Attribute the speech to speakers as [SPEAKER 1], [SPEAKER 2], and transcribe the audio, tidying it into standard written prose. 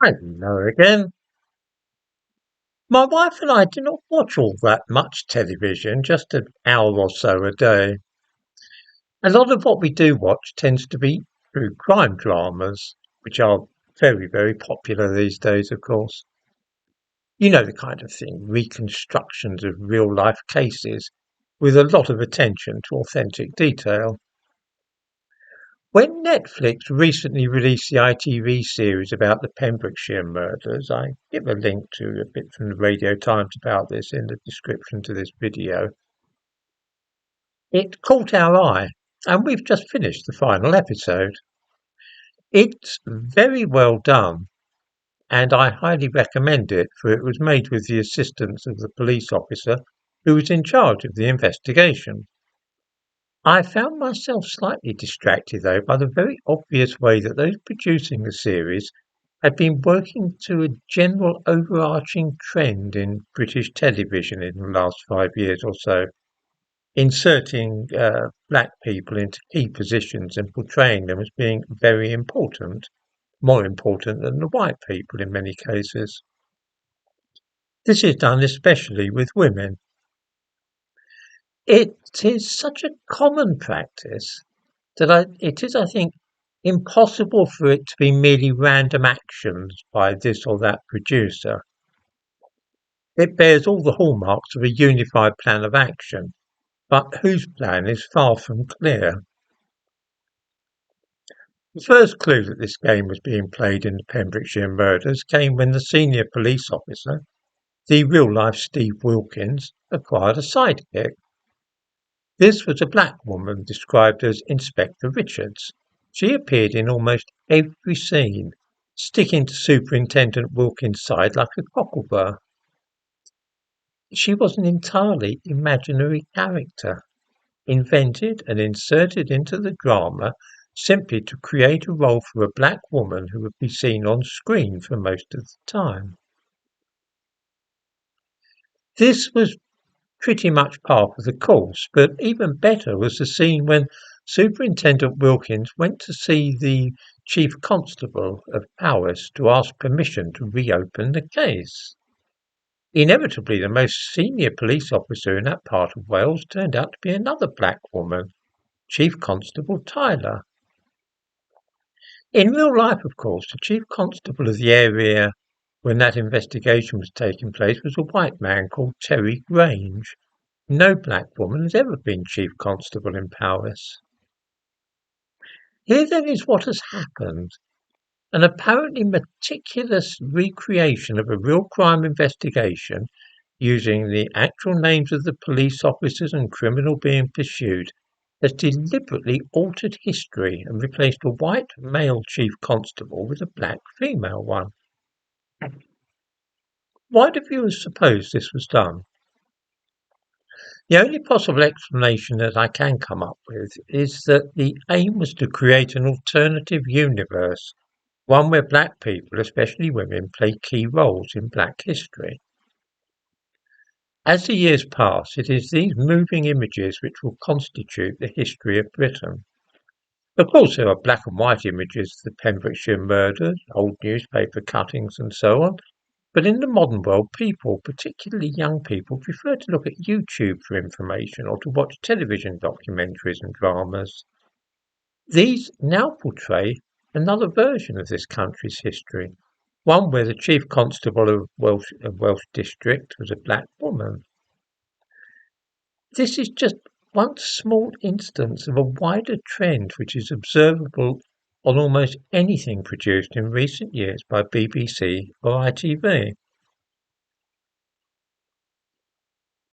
[SPEAKER 1] Hello again. My wife and I do not watch all that much television, just an hour or so a day. A lot of what we do watch tends to be true crime dramas, which are very popular these days, of course. You know the kind of thing, reconstructions of real life cases with a lot of attention to authentic detail. When Netflix recently released the ITV series about the Pembrokeshire murders, I give a link to a bit from the Radio Times about this in the description to this video. It caught our eye, and we've just finished the final episode. It's very well done, and I highly recommend it, for it was made with the assistance of the police officer who was in charge of the investigation. I found myself slightly distracted, though, by the very obvious way that those producing the series had been working to a general overarching trend in British television in the last 5 years or so, inserting black people into key positions and portraying them as being very important, more important than the white people in many cases. This is done especially with women. It is such a common practice that it is, I think, impossible for it to be merely random actions by this or that producer. It bears all the hallmarks of a unified plan of action, but whose plan is far from clear. The first clue that this game was being played in the Pembrokeshire murders came when the senior police officer, the real-life Steve Wilkins, acquired a sidekick. This was a black woman described as Inspector Richards. She appeared in almost every scene, sticking to Superintendent Wilkins' side like a cockleburr. She was an entirely imaginary character, invented and inserted into the drama simply to create a role for a black woman who would be seen on screen for most of the time. This was pretty much par for the course, but even better was the scene when Superintendent Wilkins went to see the Chief Constable of Powys to ask permission to reopen the case. Inevitably, the most senior police officer in that part of Wales turned out to be another black woman, Chief Constable Tyler. In real life, of course, the Chief Constable of the area when that investigation was taking place was a white man called Terry Grange. No black woman has ever been Chief Constable in Powys. Here then is what has happened. An apparently meticulous recreation of a real crime investigation using the actual names of the police officers and criminal being pursued has deliberately altered history and replaced a white male chief constable with a black female one. Why do viewers suppose this was done? The only possible explanation that I can come up with is that the aim was to create an alternative universe, one where black people, especially women, play key roles in black history. As the years pass, it is these moving images which will constitute the history of Britain. Of course, there are black and white images of the Pembrokeshire murders, old newspaper cuttings, and so on. But in the modern world, people, particularly young people, prefer to look at YouTube for information or to watch television documentaries and dramas. These now portray another version of this country's history, one where the Chief Constable of Welsh District was a black woman. This is just one small instance of a wider trend which is observable on almost anything produced in recent years by BBC or ITV.